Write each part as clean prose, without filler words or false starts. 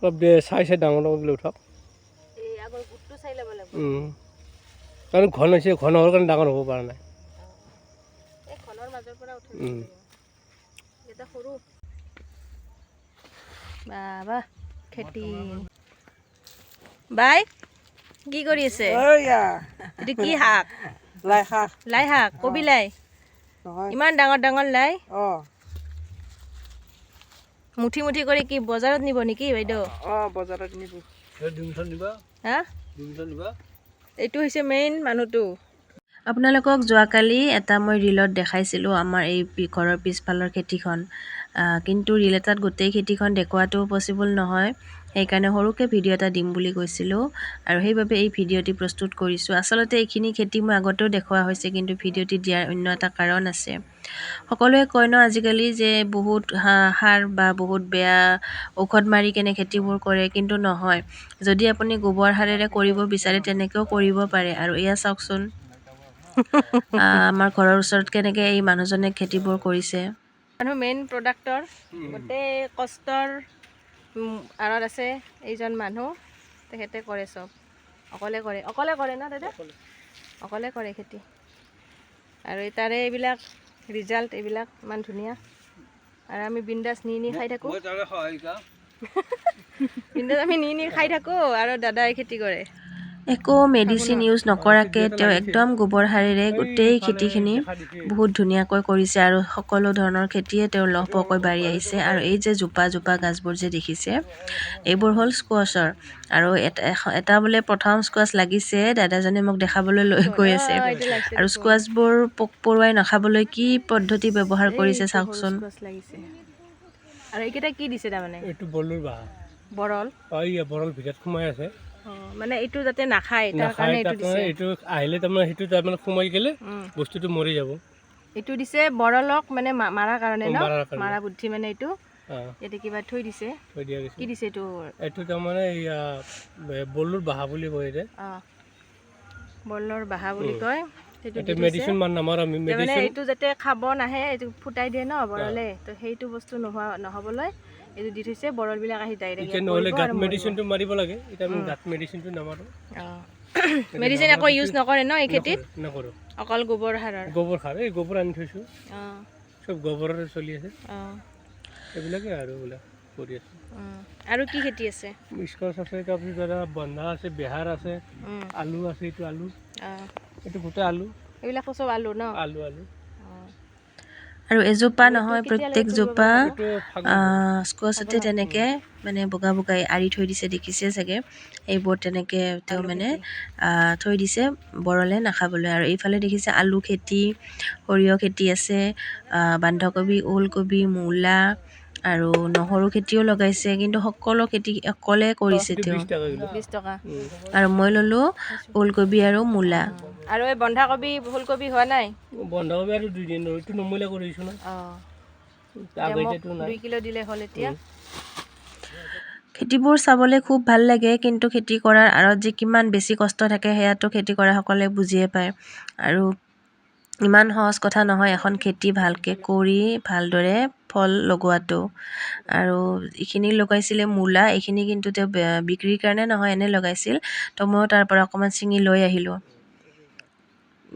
অলপ চাই ডাঙৰ ডাঙৰ উঠাওক কাৰণ ঘন হৈছে ঘন হোৱাৰ কাৰণে ডাঙৰ হ'ব পৰা নাই বাবা খেতি বাই কি কৰি আছে এইটো কি শাক লাই শাক কবি লাই ইমান ডাঙৰ ডাঙৰ লাই মুঠি মুঠি কৰি কি বজাৰত নিব নেকি বাইদেউ বজাৰত নিব হা এইটো হৈছে মেইন মানুহটো আপোনালোকক যোৱাকালি এটা মই ৰীলত দেখাইছিলোঁ আমাৰ এই ঘৰৰ পিছফালৰ খেতিখন কিন্তু ৰীল এটাত গোটেই খেতিখন দেখুৱাটো পচিবল নহয় সেইকাৰণে সৰুকৈ ভিডিঅ' এটা দিম বুলি কৈছিলোঁ আৰু সেইবাবে এই ভিডিঅ'টি প্ৰস্তুত কৰিছোঁ আচলতে এইখিনি খেতি মই আগতেও দেখুওৱা হৈছে কিন্তু ভিডিঅ'টি দিয়াৰ অন্য এটা কাৰণ আছে সকলোৱে কয় ন আজিকালি যে বহুত সাৰ বা বহুত বেয়া ঔষধ মাৰি কেনে খেতিবোৰ কৰে কিন্তু নহয় যদি আপুনি গোবৰ সাৰেৰে কৰিব বিচাৰে তেনেকৈও কৰিব পাৰে আৰু এয়া চাওকচোন আমাৰ ঘৰৰ ওচৰত কেনেকৈ এই মানুহজনে খেতিবোৰ কৰিছে মানুহ মেইন প্ৰডাক্টৰ গোটেই কষ্টৰ আঁৰত আছে এইজন মানুহ তেখেতে কৰে চব অকলে কৰে ন দাদা অকলে কৰে খেতি আৰু তাৰে এইবিলাক ৰিজাল্ট এইবিলাক ইমান ধুনীয়া আৰু আমি বিন্দাছ নি খাই থাকোঁ বিন্দাছ আমি নি খাই থাকোঁ আৰু দাদাই খেতি কৰে একো মেডিচিন ইউজ নকৰাকৈ তেওঁ একদম গোবৰ সাৰেৰে গোটেই খেতিখিনি বহুত ধুনীয়াকৈ কৰিছে আৰু সকলো ধৰণৰ খেতিয়ে তেওঁ লহপহকৈ বাঢ়ি আহিছে আৰু এই যে জোপা জোপা গাছবোৰ যে দেখিছে এইবোৰ হ'ল স্কোৱাছৰ আৰু এটা বোলে প্ৰথম স্কোৱাছ লাগিছে দাদাজনে মোক দেখাবলৈ লৈ গৈ আছে আৰু স্কোৱাছবোৰ পোক পৰুৱাই নাখাবলৈ কি পদ্ধতি ব্যৱহাৰ কৰিছে চাওকচোন আৰু এইকেইটা কি দিছে তাৰমানে এইটো বৰলৰ বাহ বৰল ভিতৰত সোমাই আছে মানে এইটো যাতে নাখায় তাৰ কাৰণে এইটো দিছে এইটো আহিলে তাৰমানে সেইটো তাৰমানে সোমাই গ'লে বস্তুটো মৰি যাব এইটো দিছে বৰলক মানে মাৰাৰ কাৰণে ন মাৰা বুদ্ধি মানে এইটো ইয়াতে কিবা থৈ দিছে কি দিছে এইটো এইটো তাৰমানে বৰলৰ বাহা বুলি কয় বৰলৰ বাহা বুলি কয় সেইটো মেডিচিন মান নামাৰ আমি মানে এইটো যাতে খাব নাহে এইটো ফুটাই দিয়ে ন বৰলে তো সেইটো বস্তু নহ'বলৈ এইটো দি থৈছে বৰলবিলাক আহি ডাইৰেক্ট নহ'লে গাঁত মেডিচিনটো মাৰিব লাগে এতিয়া আমি গাঁত মেডিচিনটো নামাৰোঁ মেডিচিন আকৌ ইউজ নকৰে ন এই খেতিত নকৰোঁ অকল গোবৰ সাৰ এই গোবৰ আনি থৈছোঁ চব গোবৰৰে চলি আছে এইবিলাকে আৰু এইবিলাক কৰি আছে আৰু কি খেতি আছে স্কোৱাছ আছে তাৰপিছত দাদা বন্ধা আছে বেহাৰ আছে আলু আছে এইটো আলু এইটো গোটেই আলু এইবিলাক চব আলু ন আলু আৰু এজোপা নহয় প্ৰত্যেকজোপা স্কোৱাছতে তেনেকৈ মানে বগা বগাই আৰি থৈ দিছে দেখিছে চাগে এইবোৰ তেনেকৈ তেওঁ মানে থৈ দিছে বৰলে নাখাবলৈ আৰু এইফালে দেখিছে আলু খেতি সৰিয়হ খেতি আছে বন্ধাকবি ওলকবি মূলা আৰু নহৰু খেতিও লগাইছে কিন্তু সকলো খেতি অকলে কৰিছে তেওঁ 20 টকা আৰু মই ল'লোঁ ওলকবি আৰু মূলা আৰু এই বন্ধাকবি ফুলকবি হোৱা নাই বন্ধাকবি আৰু 2 দিন এইটো নমূলা কৰিছোঁ না 2 কিলো দিলে হ'ল এতিয়া খেতিবোৰ চাবলৈ খুব ভাল লাগে কিন্তু খেতি কৰাৰ আঁৰত যে কিমান বেছি কষ্ট থাকে সেয়াটো খেতি কৰাসকলে বুজিয়ে পায় আৰু ইমান সহজ কথা নহয় এখন খেতি ভালকৈ কৰি ভালদৰে ফল লগোৱাটো আৰু এইখিনি লগাইছিলে মূলা এইখিনি কিন্তু তেওঁ বিক্ৰীৰ কাৰণে নহয় এনে লগাইছিল তো মই তাৰ পৰা অকণমান ছিঙি লৈ আহিলোঁ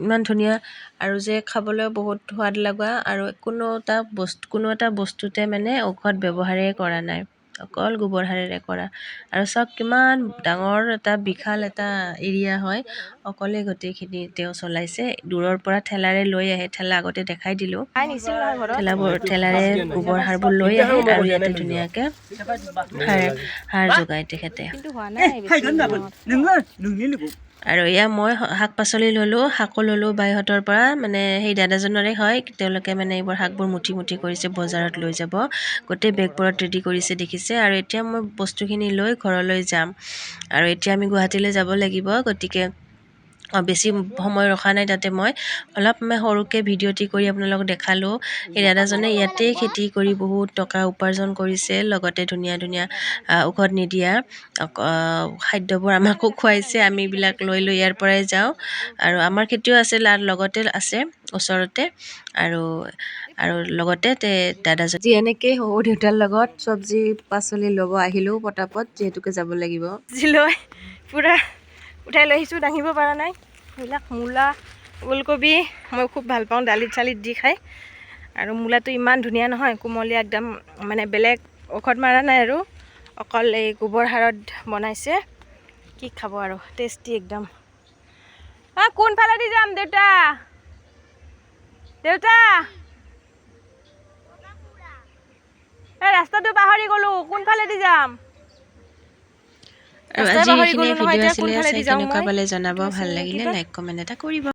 ইমান ধুনীয়া আৰু যে খাবলৈ বহুত সোৱাদ লগা আৰু কোনো এটা বস্তুতে মানে ঔষধ ব্যৱহাৰেই কৰা নাই অকল গোবৰ সাৰেৰে কৰা আৰু চাওক কিমান ডাঙৰ এটা বিশাল এটা এৰিয়া হয় অকলে গোটেইখিনি তেওঁ চলাইছে দূৰৰ পৰা ঠেলাৰে লৈ আহে ঠেলা আগতে দেখাই দিলোঁ ঠেলাৰে গোবৰ সাৰবোৰ লৈ আহে আৰু ইয়াতে ধুনীয়াকৈ সাৰ যোগায় তেখেতে আৰু এয়া মই শাক পাচলি ল'লোঁ শাকো ল'লোঁ বাইহঁতৰ পৰা মানে সেই দাদাজনৰে হয় তেওঁলোকে মানে এইবোৰ শাকবোৰ মুঠি মুঠি কৰিছে বজাৰত লৈ যাব গোটেই বেগবোৰত ৰেডি কৰিছে দেখিছে আৰু এতিয়া মই বস্তুখিনি লৈ ঘৰলৈ যাম আৰু এতিয়া আমি গুৱাহাটীলৈ যাব লাগিব গতিকে বেছি সময় ৰখা নাই তাতে মই অলপ সৰুকৈ ভিডিঅ'টি কৰি আপোনালোকক দেখালোঁ এই দাদাজনে ইয়াতেই খেতি কৰি বহুত টকা উপাৰ্জন কৰিছে লগতে ধুনীয়া ধুনীয়া ঔষধ নিদিয়া খাদ্যবোৰ আমাকো খুৱাইছে আমি এইবিলাক লৈ লৈ ইয়াৰ পৰাই যাওঁ আৰু আমাৰ খেতিও আছে লগতে আছে ওচৰতে আৰু লগতে দাদাজন যি এনেকৈ সৰু দেউতাৰ লগত চব্জি পাচলি ল'ব আহিলোঁ পটাপট যিহেতুকে যাব লাগিব লৈ পূৰা উঠাই লৈ আহিছোঁ দাঙিব পৰা নাই এইবিলাক মূলা ওলকবি মই খুব ভাল পাওঁ দালিত চালিত দি খাই আৰু মূলাটো ইমান ধুনীয়া নহয় কোমলীয়া একদম মানে বেলেগ ঔষধ মাৰা নাই আৰু অকল এই গোবৰ সাৰত বনাইছে কি খাব আৰু টেষ্টি একদম কোনফালেদি যাম দেউতা দেউতা এই ৰাস্তাটো পাহৰি গ'লোঁ কোনফালেদি যাম আজি এইখিনি ভিডিঅ' আছিলে চাই কেনেকুৱা পালে জনাব ভাল লাগিলে লাইক কমেণ্ট এটা কৰিব